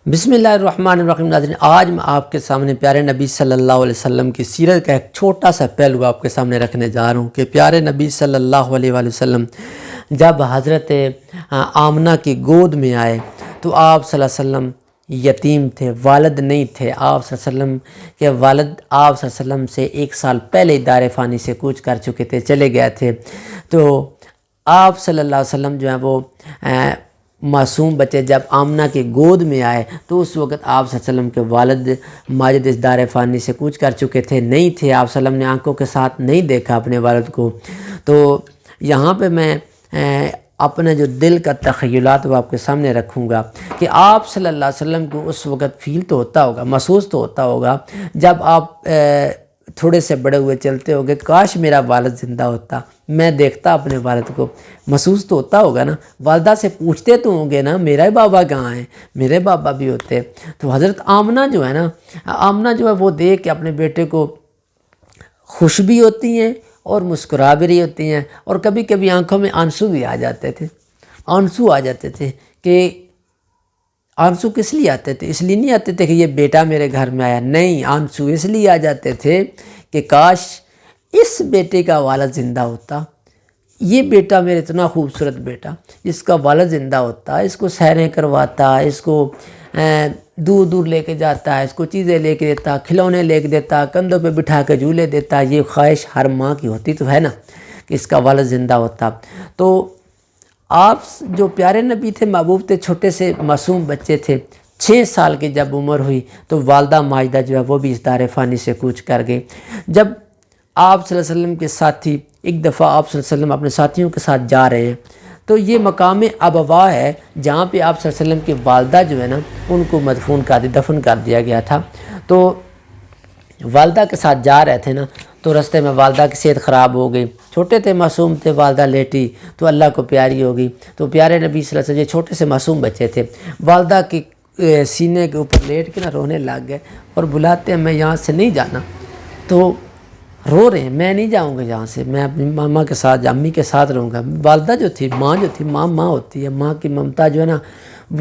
بسم اللہ الرحمن الرحیم۔ ناظرین، آج میں آپ کے سامنے پیارے نبی صلی اللہ علیہ وسلم کی سیرت کا ایک چھوٹا سا پہلو آپ کے سامنے رکھنے جا رہا ہوں کہ پیارے نبی صلی اللہ علیہ وآلہ وسلم جب حضرت آمنہ کی گود میں آئے تو آپ صلی اللہ علیہ وسلم یتیم تھے، والد نہیں تھے۔ آپ صلی اللہ علیہ وسلم کے والد آپ صلی اللہ علیہ وسلم سے 1 سال پہلے دار فانی سے کوچ کر چکے تھے، چلے گئے تھے۔ تو آپ صلی اللہ علیہ وسلم جو ہیں وہ معصوم بچے جب آمنہ کی گود میں آئے تو اس وقت آپ صلی اللہ علیہ وسلم کے والد ماجد اس دار فانی سے کوچ کر چکے تھے، نہیں تھے۔ آپ صلی اللہ علیہ وسلم نے آنکھوں کے ساتھ نہیں دیکھا اپنے والد کو۔ تو یہاں پہ میں اپنا جو دل کا تخیلات وہ آپ کے سامنے رکھوں گا کہ آپ صلی اللہ علیہ وسلم کو اس وقت فیل تو ہوتا ہوگا، محسوس تو ہوتا ہوگا جب آپ تھوڑے سے بڑے ہوئے چلتے ہوگے، کاش میرا والد زندہ ہوتا، میں دیکھتا اپنے والد کو، محسوس تو ہوتا ہوگا نا۔ والدہ سے پوچھتے تو ہوں گے نا میرے بابا کہاں ہیں، میرے بابا بھی ہوتے۔ تو حضرت آمنہ جو ہے نا، آمنہ جو ہے وہ دیکھ کے اپنے بیٹے کو خوش بھی ہوتی ہیں اور مسکرا بھی رہی ہوتی ہیں، اور کبھی کبھی آنکھوں میں آنسو بھی آ جاتے تھے۔ آنسو آ جاتے تھے کہ آنسو کس لیے آتے تھے؟ اس لیے نہیں آتے تھے کہ یہ بیٹا میرے گھر میں آیا، نہیں، آنسو اس لیے آ جاتے تھے کہ کاش اس بیٹے کا والد زندہ ہوتا، یہ بیٹا میرا اتنا خوبصورت بیٹا، اس کا والد زندہ ہوتا، اس کو سیریں کرواتا، اس کو دور دور لے کے جاتا، اس کو چیزیں لے کے دیتا، کھلونے لے کے دیتا، کندھوں پہ بٹھا کے جھولے دیتا۔ یہ خواہش ہر ماں کی ہوتی تو ہے نا کہ اس کا والد زندہ ہوتا۔ تو آپ جو پیارے نبی تھے، محبوب تھے، چھوٹے سے معصوم بچے تھے، 6 سال کی جب عمر ہوئی تو والدہ ماجدہ جو ہے وہ بھی اس دار فانی سے کوچ کر گئی۔ جب آپ صلی اللہ علیہ وسلم کے ساتھی ایک دفعہ آپ صلی اللہ علیہ وسلم اپنے ساتھیوں کے ساتھ جا رہے ہیں تو یہ مقام ابوا ہے جہاں پہ آپ صلی اللہ علیہ وسلم کی والدہ جو ہے نا ان کو دفن کر دیا گیا تھا۔ تو والدہ کے ساتھ جا رہے تھے نا تو رستے میں والدہ کی صحت خراب ہو گئی، چھوٹے تھے، معصوم تھے، والدہ لیٹی تو اللہ کو پیاری ہو گئی۔ تو پیارے نبی صلی اللہ علیہ وسلم، یہ چھوٹے سے معصوم بچے تھے، والدہ کی سینے کے اوپر لیٹ کے نا رونے لگ گئے اور بلاتے ہیں میں یہاں سے نہیں جانا، تو رو رہے ہیں، میں نہیں جاؤں گا یہاں سے، میں اپنی ماما کے ساتھ، امی کے ساتھ رہوں گا۔ والدہ جو تھی، ماں جو تھی، ماں ہوتی ہے، ماں کی ممتا جو ہے نا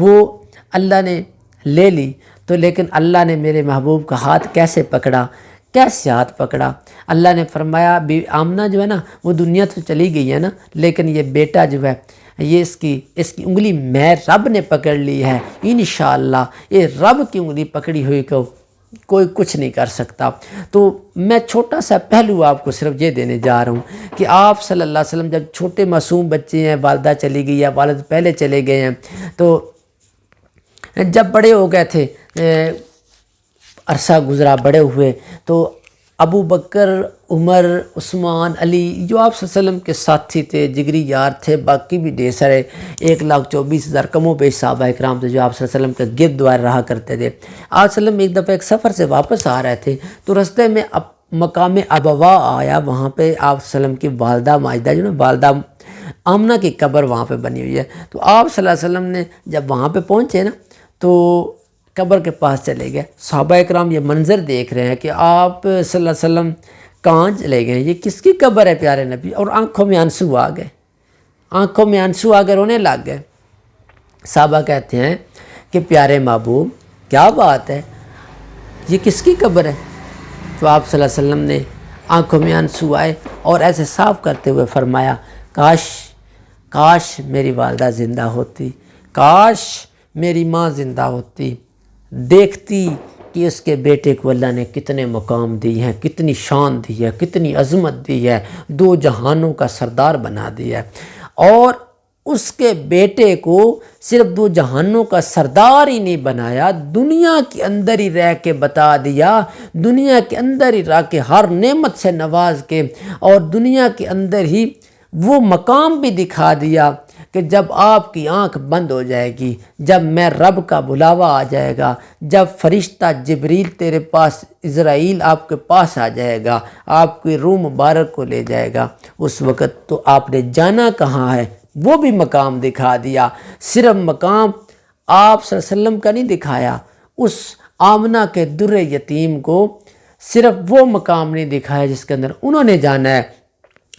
وہ اللہ نے لے لی۔ تو لیکن اللہ نے میرے محبوب کا ہاتھ کیسے پکڑا، کیسے ہاتھ پکڑا؟ اللہ نے فرمایا آمنہ جو ہے نا وہ دنیا تو چلی گئی ہے نا، لیکن یہ بیٹا جو ہے یہ اس کی انگلی میں رب نے پکڑ لی ہے، انشاءاللہ یہ رب کی انگلی پکڑی ہوئی کو کوئی کچھ نہیں کر سکتا۔ تو میں چھوٹا سا پہلو آپ کو صرف یہ دینے جا رہا ہوں کہ آپ صلی اللہ علیہ وسلم جب چھوٹے معصوم بچے ہیں، والدہ چلی گئی ہے، والد پہلے چلے گئے ہیں، تو جب بڑے ہو گئے تھے، عرصہ گزرا، بڑے ہوئے، تو ابو بکر، عمر، عثمان، علی جو آپ صلی اللہ علیہ وسلم کے ساتھی تھے، جگری یار تھے، باقی بھی ڈھیر سارے 1,24,000 کم و بیش صحابہ اکرام تھے جو آپ صلی اللہ علیہ وسلم کے گرد دوار رہا کرتے تھے۔ آپ صلی اللہ علیہ وسلم ایک دفعہ ایک سفر سے واپس آ رہے تھے تو رستے میں مقام ابوا آیا، وہاں پہ آپ صلی اللہ علیہ وسلم کی والدہ ماجدہ جو نا، والدہ آمنہ کی قبر وہاں پہ بنی ہوئی ہے۔ تو آپ صلی اللہ علیہ وسلم نے جب وہاں پہ پہنچے نا تو قبر کے پاس چلے گئے۔ صحابہ اکرام یہ منظر دیکھ رہے ہیں کہ آپ صلی اللہ علیہ وسلم کہاں چلے گئے، یہ کس کی قبر ہے پیارے نبی؟ اور آنکھوں میں آنسو آ گئے، آنکھوں میں آنسو آ گئے، رونے لگ گئے۔ صحابہ کہتے ہیں کہ پیارے محبوب کیا بات ہے، یہ کس کی قبر ہے؟ تو آپ صلی اللہ علیہ وسلم نے آنکھوں میں آنسو آئے اور ایسے صاف کرتے ہوئے فرمایا کاش میری والدہ زندہ ہوتی، کاش میری ماں زندہ ہوتی، دیکھتی کہ اس کے بیٹے کو اللہ نے کتنے مقام دی ہیں، کتنی شان دی ہے، کتنی عظمت دی ہے، 2 جہانوں کا سردار بنا دیا ہے، اور اس کے بیٹے کو صرف 2 جہانوں کا سردار ہی نہیں بنایا، دنیا کے اندر ہی رہ کے بتا دیا، دنیا کے اندر ہی رہ کے ہر نعمت سے نواز کے، اور دنیا کے اندر ہی وہ مقام بھی دکھا دیا کہ جب آپ کی آنکھ بند ہو جائے گی، جب میں رب کا بلاوا آ جائے گا، جب فرشتہ جبریل تیرے پاس، عزرائیل آپ کے پاس آ جائے گا، آپ کی روح مبارک کو لے جائے گا، اس وقت تو آپ نے جانا کہاں ہے، وہ بھی مقام دکھا دیا۔ صرف مقام آپ صلی اللہ علیہ وسلم کا نہیں دکھایا، اس آمنہ کے در یتیم کو صرف وہ مقام نہیں دکھایا جس کے اندر انہوں نے جانا ہے،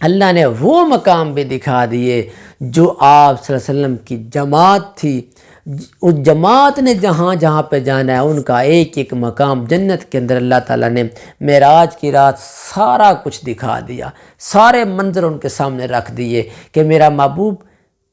اللہ نے وہ مقام بھی دکھا دیے جو آپ صلی اللہ علیہ وسلم کی جماعت تھی، اس جماعت نے جہاں جہاں پہ جانا ہے ان کا ایک ایک مقام جنت کے اندر اللہ تعالیٰ نے معراج کی رات سارا کچھ دکھا دیا، سارے منظر ان کے سامنے رکھ دیے کہ میرا محبوب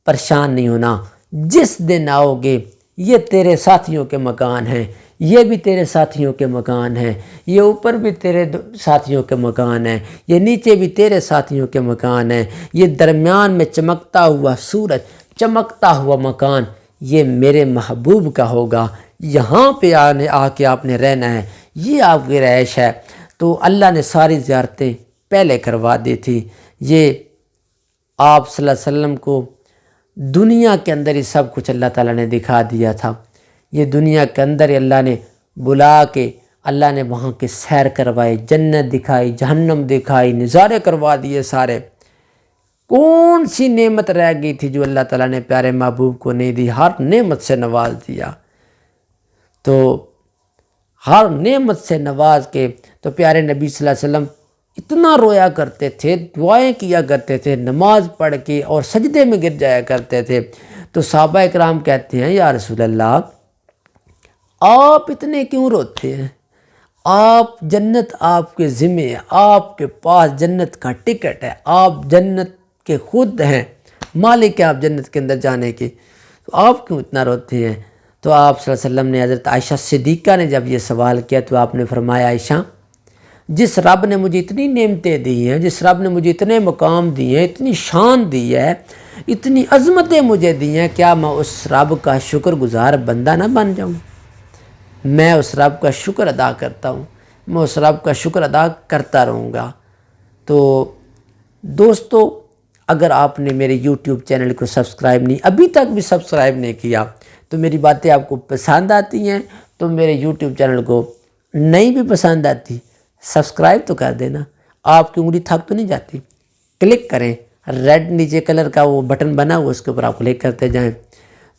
پریشان نہیں ہونا، جس دن آؤ گے یہ تیرے ساتھیوں کے مکان ہیں، یہ بھی تیرے ساتھیوں کے مکان ہیں، یہ اوپر بھی تیرے ساتھیوں کے مکان ہیں، یہ نیچے بھی تیرے ساتھیوں کے مکان ہیں، یہ درمیان میں چمکتا ہوا سورج، چمکتا ہوا مکان یہ میرے محبوب کا ہوگا، یہاں پہ آ کے آپ نے رہنا ہے، یہ آپ کی رہائش ہے۔ تو اللہ نے ساری زیارتیں پہلے کروا دی تھی۔ یہ آپ صلی اللہ علیہ وسلم کو دنیا کے اندر ہی سب کچھ اللہ تعالیٰ نے دکھا دیا تھا، یہ دنیا کے اندر ہی اللہ نے بلا کے اللہ نے وہاں کے سیر کروائی، جنت دکھائی، جہنم دکھائی، نظارے کروا دیے سارے۔ کون سی نعمت رہ گئی تھی جو اللہ تعالیٰ نے پیارے محبوب کو نہیں دی؟ ہر نعمت سے نواز دیا۔ تو ہر نعمت سے نواز کے تو پیارے نبی صلی اللہ علیہ وسلم اتنا رویا کرتے تھے، دعائیں کیا کرتے تھے، نماز پڑھ کے اور سجدے میں گر جایا کرتے تھے۔ تو صحابہ اکرام کہتے ہیں یا رسول اللہ آپ اتنے کیوں روتے ہیں؟ آپ جنت آپ کے ذمہ ہے، آپ کے پاس جنت کا ٹکٹ ہے، آپ جنت کے خود ہیں، مالک ہیں آپ جنت کے اندر جانے کے، تو آپ کیوں اتنا روتے ہیں؟ تو آپ صلی اللہ علیہ وسلم نے حضرت عائشہ صدیقہ نے جب یہ سوال کیا تو آپ نے فرمایا عائشہ جس رب نے مجھے اتنی نعمتیں دی ہیں، جس رب نے مجھے اتنے مقام دیے ہیں، اتنی شان دی ہے، اتنی عظمتیں مجھے دی ہیں، کیا میں اس رب کا شکر گزار بندہ نہ بن جاؤں؟ میں اس رب کا شکر ادا کرتا ہوں، میں اس رب کا شکر ادا کرتا رہوں گا۔ تو دوستو اگر آپ نے میرے یوٹیوب چینل کو سبسکرائب نہیں ابھی تک بھی سبسکرائب نہیں کیا تو میری باتیں آپ کو پسند آتی ہیں تو میرے یوٹیوب چینل کو نہیں بھی پسند آتی سبسکرائب تو کر دینا، آپ کی انگلی تھک تو نہیں جاتی، کلک کریں، ریڈ نیچے کلر کا وہ بٹن بنا ہوا اس کے اوپر آپ کلک کرتے جائیں،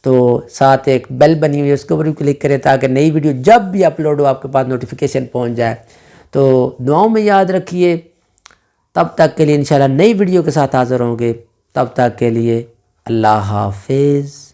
تو ساتھ ایک بیل بنی ہوئی ہے اس کے اوپر بھی کلک کریں تاکہ نئی ویڈیو جب بھی اپلوڈ ہو آپ کے پاس نوٹیفیکیشن پہنچ جائے۔ تو دعاؤں میں یاد رکھیے، تب تک کے لیے انشاءاللہ نئی ویڈیو کے ساتھ حاضر ہوں گے، تب تک کے لیے اللہ حافظ۔